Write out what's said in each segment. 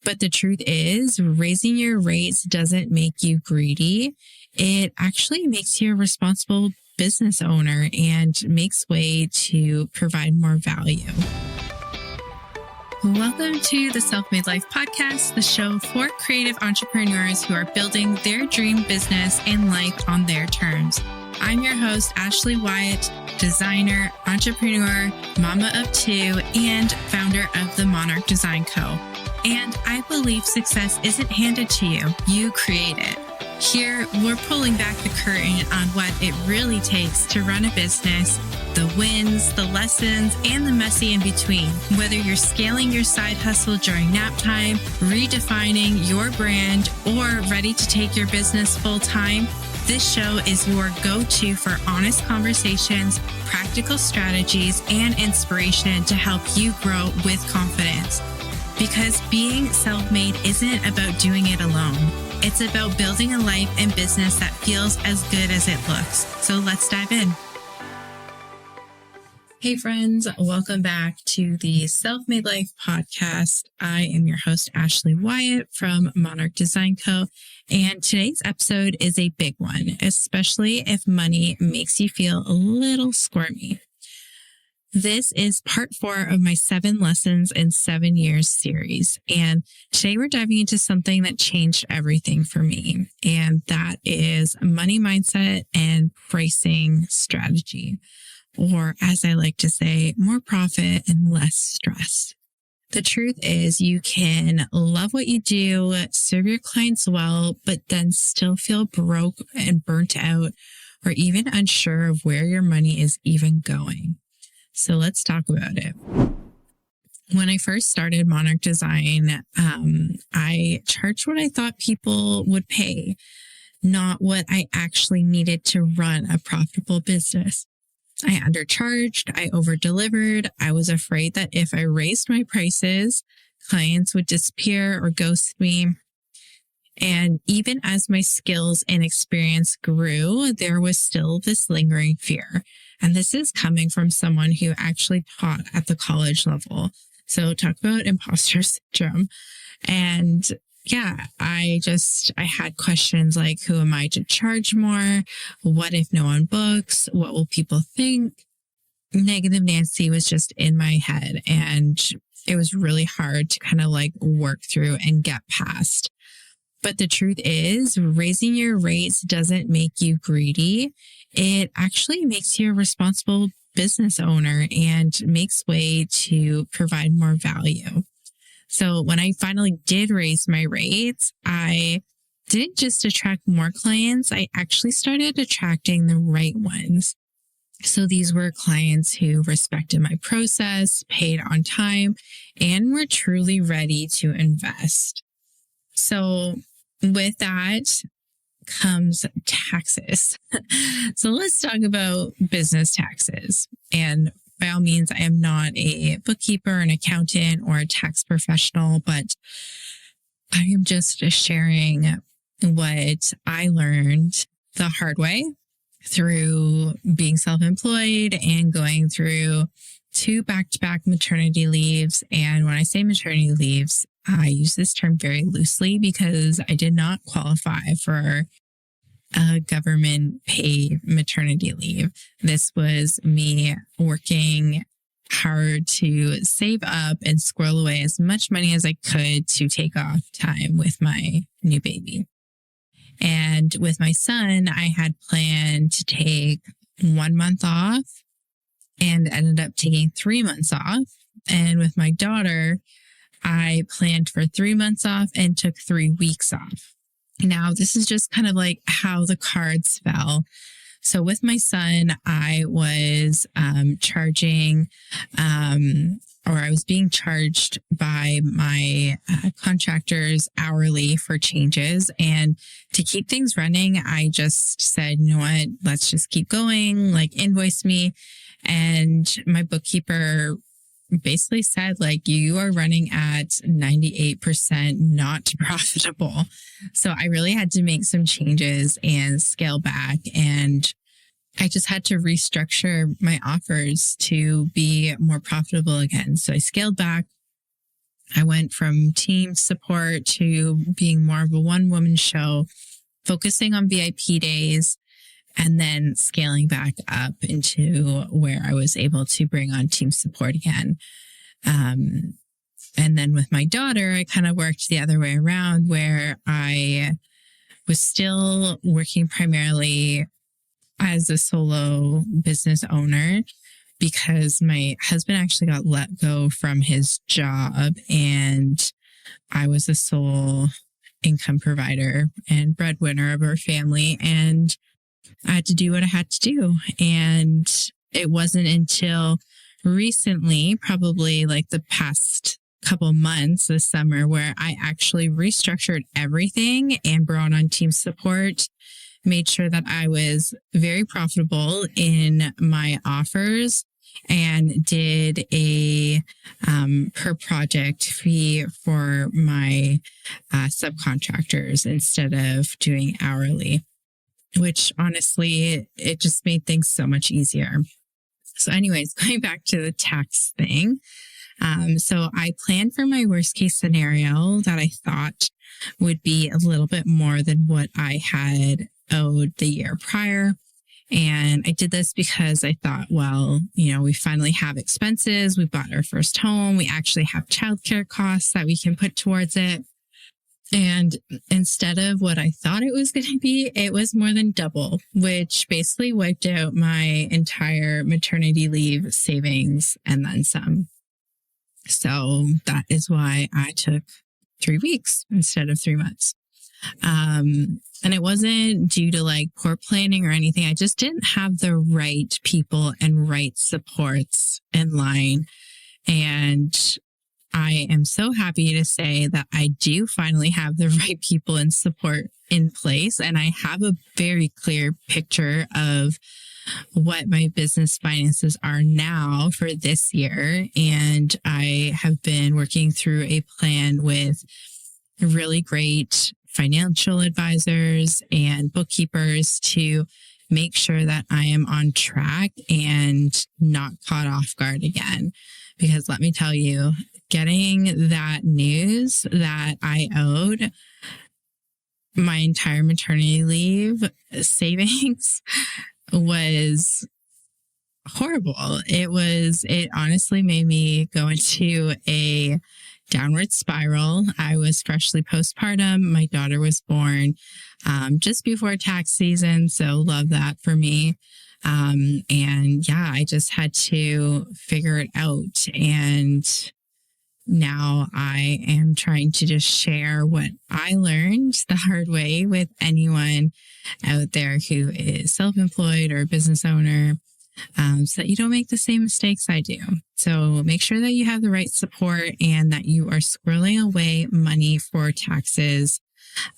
But the truth is, raising your rates doesn't make you greedy. It actually makes you a responsible business owner and makes way to provide more value. Welcome to the Self-Made Life Podcast, the show for creative entrepreneurs who are building their dream business and life on their terms. I'm your host, Ashley Wyatt, designer, entrepreneur, mama of two, and founder of the Monarch Design Co. And I believe success isn't handed to you, you create it. Here, we're pulling back the curtain on what it really takes to run a business, the wins, the lessons, and the messy in between. Whether you're scaling your side hustle during nap time, redefining your brand, or ready to take your business full time, this show is your go-to for honest conversations, practical strategies, and inspiration to help you grow with confidence. Because being self-made isn't about doing it alone. It's about building a life and business that feels as good as it looks. So let's dive in. Hey friends, welcome back to the Self-Made Life Podcast. I am your host, Ashley Wyatt from Monarch Design Co. And today's episode is a big one, especially if money makes you feel a little squirmy. This is part 4 of my 7 lessons in 7 years series. And today we're diving into something that changed everything for me. And that is money mindset and pricing strategy. Or as I like to say, more profit and less stress. The truth is you can love what you do, serve your clients well, but then still feel broke and burnt out or even unsure of where your money is even going. So let's talk about it. When I first started Monarch Design, I charged what I thought people would pay, not what I actually needed to run a profitable business. I undercharged, I over-delivered. I was afraid that if I raised my prices, clients would disappear or ghost me. And even as my skills and experience grew, there was still this lingering fear. And this is coming from someone who actually taught at the college level. So talk about imposter syndrome. And yeah, I had questions like, who am I to charge more? What if no one books? What will people think? Negative Nancy was just in my head, and it was really hard to kind of like work through and get past. But the truth is, raising your rates doesn't make you greedy. It actually makes you a responsible business owner and makes way to provide more value. So when I finally did raise my rates, I didn't just attract more clients, I actually started attracting the right ones. So these were clients who respected my process, paid on time, and were truly ready to invest. So with that comes taxes. So let's talk about business taxes. And by all means, I am not a bookkeeper, an accountant, or a tax professional, but I am just sharing what I learned the hard way through being self-employed and going through 2 back-to-back maternity leaves. And when I say maternity leaves, I use this term very loosely because I did not qualify for a government paid maternity leave. This was me working hard to save up and squirrel away as much money as I could to take off time with my new baby. And with my son, I had planned to take 1 month off and ended up taking 3 months off. And with my daughter, I planned for 3 months off and took 3 weeks off. Now, this is just kind of like how the cards fell. So with my son, I was I was being charged by my contractors hourly for changes. And to keep things running, I just said, you know what, let's just keep going, like invoice me. And my bookkeeper basically said, like, you are running at 98% not profitable. So I really had to make some changes and scale back. And I just had to restructure my offers to be more profitable again. So I scaled back. I went from team support to being more of a one-woman show, focusing on VIP days, and then scaling back up into where I was able to bring on team support again. And then with my daughter, I kind of worked the other way around, where I was still working primarily as a solo business owner, because my husband actually got let go from his job and I was the sole income provider and breadwinner of our family. And I had to do what I had to do. And it wasn't until recently, probably like the past couple months this summer, where I actually restructured everything and brought on team support, made sure that I was very profitable in my offers, and did a per project fee for my subcontractors instead of doing hourly, which honestly, it just made things so much easier. So anyways, going back to the tax thing. So I planned for my worst case scenario that I thought would be a little bit more than what I had owed the year prior. And I did this because I thought, well, we finally have expenses. We bought our first home. We actually have childcare costs that we can put towards it. And instead of what I thought it was going to be, it was more than double, which basically wiped out my entire maternity leave savings and then some. So that is why I took 3 weeks instead of 3 months. And it wasn't due to like poor planning or anything. I just didn't have the right people and right supports in line. And I am so happy to say that I do finally have the right people and support in place. And I have a very clear picture of what my business finances are now for this year. And I have been working through a plan with really great financial advisors and bookkeepers to make sure that I am on track and not caught off guard again. Because let me tell you, getting that news that I owed my entire maternity leave savings was horrible. It honestly made me go into a downward spiral. I was freshly postpartum. My daughter was born just before tax season. So love that for me. And yeah, I just had to figure it out. And now I am trying to just share what I learned the hard way with anyone out there who is self-employed or a business owner, so that you don't make the same mistakes I do. So make sure that you have the right support and that you are squirreling away money for taxes.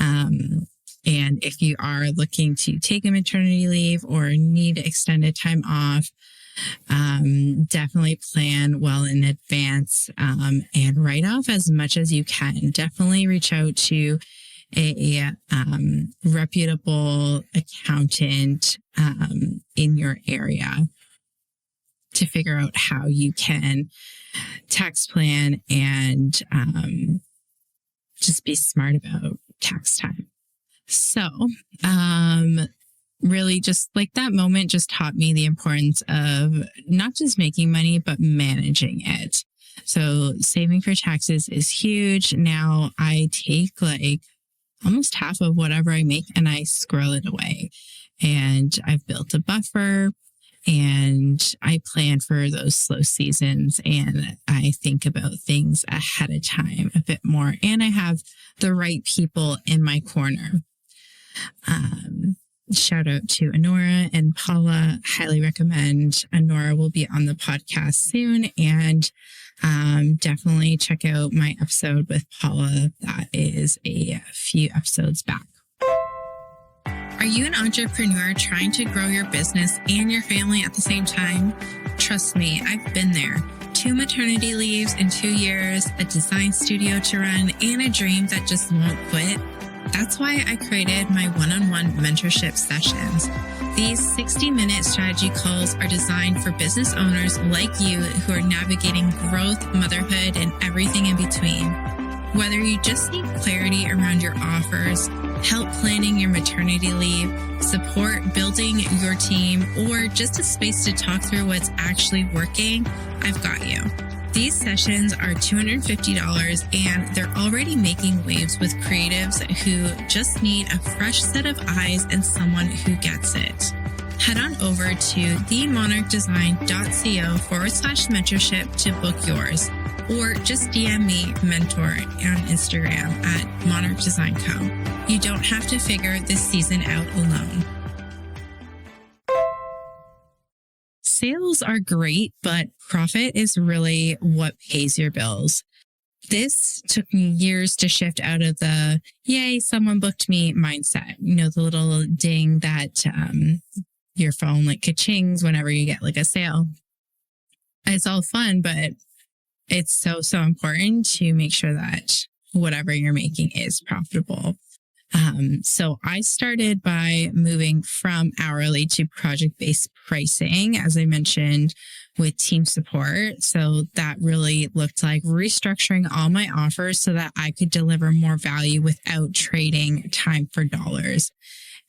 And if you are looking to take a maternity leave or need extended time off, definitely plan well in advance, and write off as much as you can. Definitely reach out to a reputable accountant in your area to figure out how you can tax plan and just be smart about tax time. So really just like that moment just taught me the importance of not just making money, but managing it. So saving for taxes is huge. Now I take like almost half of whatever I make and I squirrel it away. And I've built a buffer and I plan for those slow seasons and I think about things ahead of time a bit more. And I have the right people in my corner. Shout out to Honora and Paula. Highly recommend. Honora will be on the podcast soon. And definitely check out my episode with Paula. That is a few episodes back. Are you an entrepreneur trying to grow your business and your family at the same time? Trust me, I've been there. 2 maternity leaves in 2 years, a design studio to run, and a dream that just won't quit. That's why I created my one-on-one mentorship sessions. These 60-minute strategy calls are designed for business owners like you who are navigating growth, motherhood, and everything in between. Whether you just need clarity around your offers, help planning your maternity leave, support building your team, or just a space to talk through what's actually working, I've got you. These sessions are $250 and they're already making waves with creatives who just need a fresh set of eyes and someone who gets it. Head on over to themonarchdesign.co/mentorship to book yours, or just DM me mentor on Instagram at Monarch Design Co. You don't have to figure this season out alone. Sales are great, but profit is really what pays your bills. This took me years to shift out of the, yay, someone booked me mindset. You know, the little ding that your phone like ka-chings whenever you get like a sale. It's all fun, but it's so important to make sure that whatever you're making is profitable. So I started by moving from hourly to project-based pricing, as I mentioned, with team support. So that really looked like restructuring all my offers so that I could deliver more value without trading time for dollars.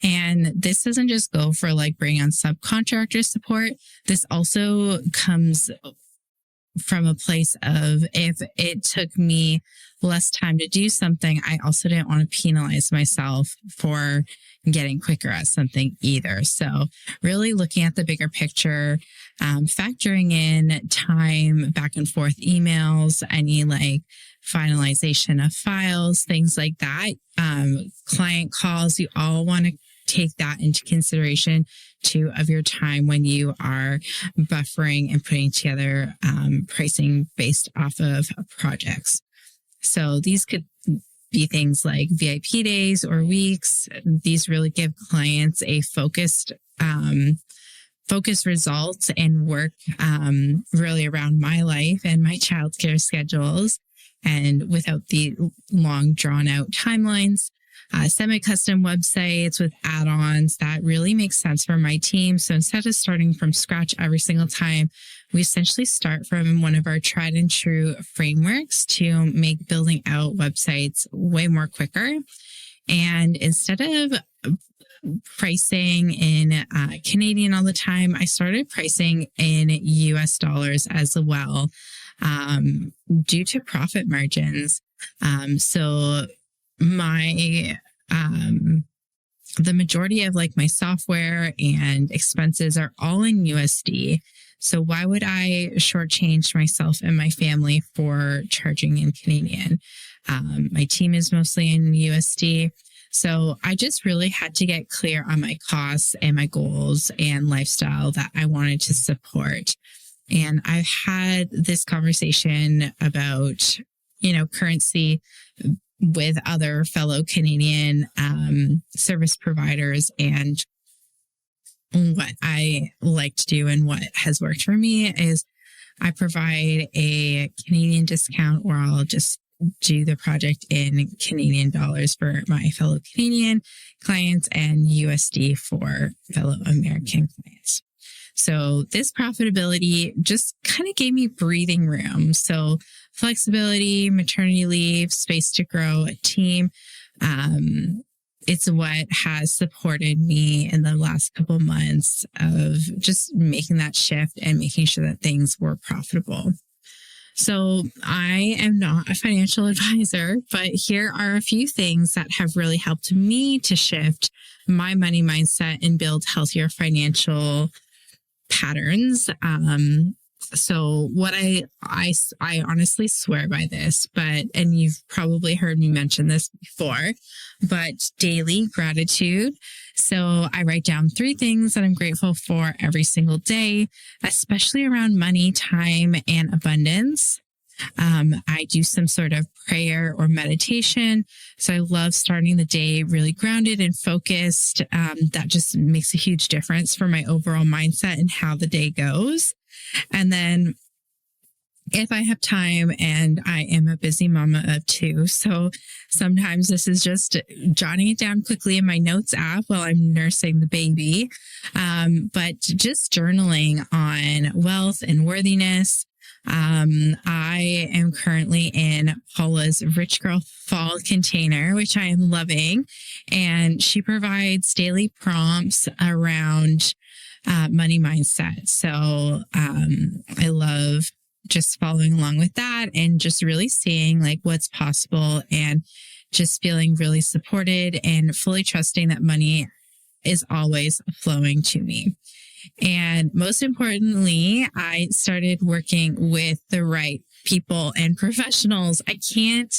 And this doesn't just go for like bringing on subcontractor support. This also comes from a place of, if it took me less time to do something, I also didn't want to penalize myself for getting quicker at something either. So really looking at the bigger picture, factoring in time, back and forth emails, any like finalization of files, things like that, client calls, you all want to take that into consideration too of your time when you are buffering and putting together pricing based off of projects. So these could be things like VIP days or weeks. These really give clients a focused results and work really around my life and my childcare schedules, and without the long drawn out timelines. Semi-custom websites with add-ons that really make sense for my team. So instead of starting from scratch every single time, we essentially start from one of our tried and true frameworks to make building out websites way more quicker. And instead of pricing in Canadian all the time, I started pricing in US dollars as well, due to profit margins. So my the majority of like my software and expenses are all in USD. So why would I shortchange myself and my family for charging in Canadian? My team is mostly in USD. So I just really had to get clear on my costs and my goals and lifestyle that I wanted to support. And I've had this conversation about, you know, currency with other fellow Canadian service providers, and what I like to do and what has worked for me is I provide a Canadian discount, or I'll just do the project in Canadian dollars for my fellow Canadian clients and USD for fellow American clients. So this profitability just kind of gave me breathing room. So flexibility, maternity leave, space to grow a team. It's what has supported me in the last couple of months of just making that shift and making sure that things were profitable. So I am not a financial advisor, but here are a few things that have really helped me to shift my money mindset and build healthier financial patterns. So what I honestly swear by this, and you've probably heard me mention this before, but daily gratitude. So I write down 3 things that I'm grateful for every single day, especially around money, time, and abundance. I do some sort of prayer or meditation. So I love starting the day really grounded and focused. That just makes a huge difference for my overall mindset and how the day goes. And then if I have time, and I am a busy mama of two. So sometimes this is just jotting it down quickly in my notes app while I'm nursing the baby. But just journaling on wealth and worthiness. I am currently in Paula's Rich Girl Fall container, which I am loving. And she provides daily prompts around money mindset. So I love just following along with that and just really seeing like what's possible and just feeling really supported and fully trusting that money is always flowing to me. And most importantly, I started working with the right people and professionals. I can't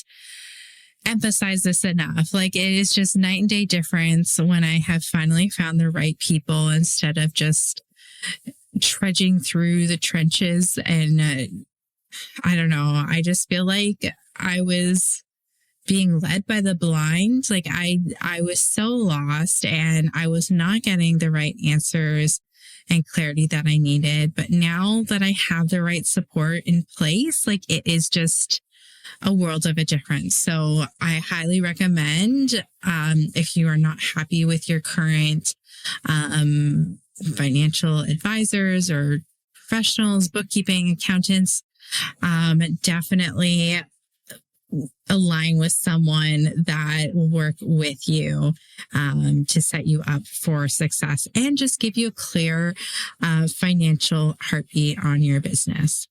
emphasize this enough. Like, it is just night and day difference when I have finally found the right people instead of just trudging through the trenches. And I don't know, I just feel like I was being led by the blind. Like I was so lost and I was not getting the right answers and clarity that I needed. But now that I have the right support in place, like it is just a world of a difference. So I highly recommend, if you are not happy with your current financial advisors or professionals, bookkeeping, accountants, definitely align with someone that will work with you to set you up for success and just give you a clear financial heartbeat on your business.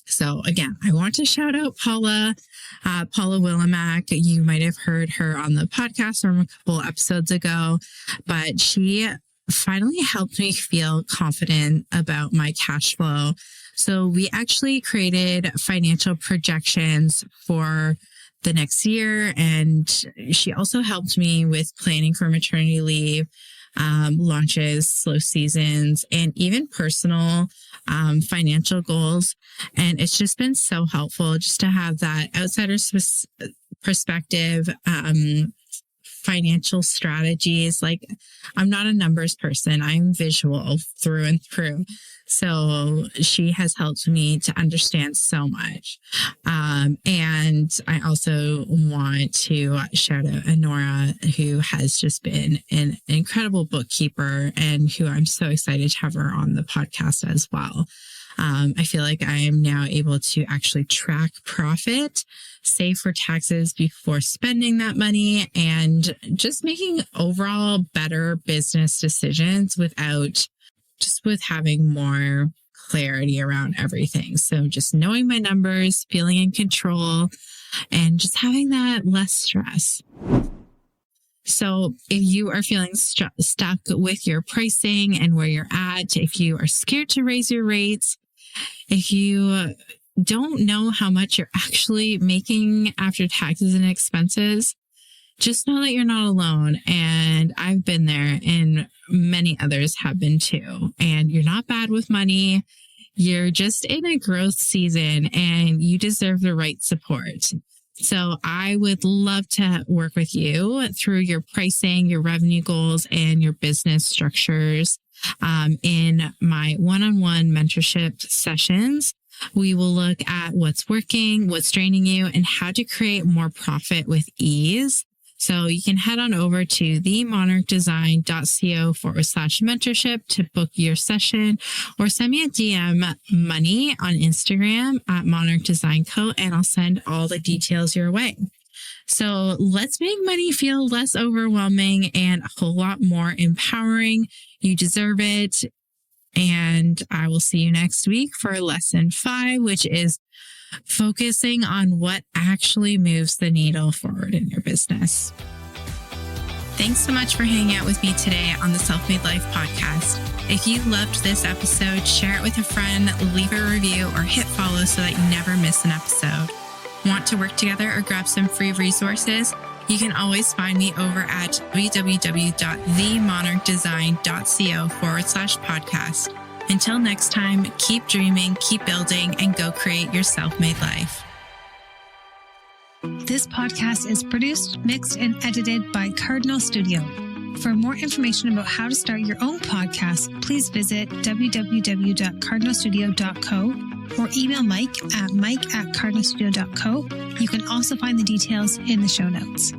So again, I want to shout out Paula Willimack. You might have heard her on the podcast from a couple episodes ago, but she finally helped me feel confident about my cash flow. So we actually created financial projections for the next year. And she also helped me with planning for maternity leave, launches, slow seasons, and even personal financial goals. And it's just been so helpful just to have that outsider's perspective, financial strategies. Like, I'm not a numbers person. I'm visual through and through. So she has helped me to understand so much. And I also want to shout out Honora, who has just been an incredible bookkeeper and who I'm so excited to have her on the podcast as well. I feel like I am now able to actually track profit, save for taxes before spending that money, and just making overall better business decisions with having more clarity around everything. So just knowing my numbers, feeling in control, and just having that less stress. So if you are feeling stuck with your pricing and where you're at, if you are scared to raise your rates, if you don't know how much you're actually making after taxes and expenses, just know that you're not alone. And I've been there and many others have been too. And you're not bad with money. You're just in a growth season and you deserve the right support. So I would love to work with you through your pricing, your revenue goals, and your business structures. In my one-on-one mentorship sessions, we will look at what's working, what's draining you, and how to create more profit with ease. So you can head on over to themonarchdesign.co/mentorship to book your session, or send me a DM money on Instagram at Monarch Design Co. and I'll send all the details your way. So let's make money feel less overwhelming and a whole lot more empowering. You deserve it. And I will see you next week for lesson 5, which is focusing on what actually moves the needle forward in your business. Thanks so much for hanging out with me today on the Self-Made Life podcast. If you loved this episode, share it with a friend, leave a review, or hit follow so that you never miss an episode. Want to work together or grab some free resources? You can always find me over at www.themonarchdesign.co/podcast. Until next time, keep dreaming, keep building, and go create your self-made life. This podcast is produced, mixed, and edited by Cardinal Studio. For more information about how to start your own podcast, please visit www.cardinalstudio.co or email Mike at mike@cardinalstudio.co. You can also find the details in the show notes.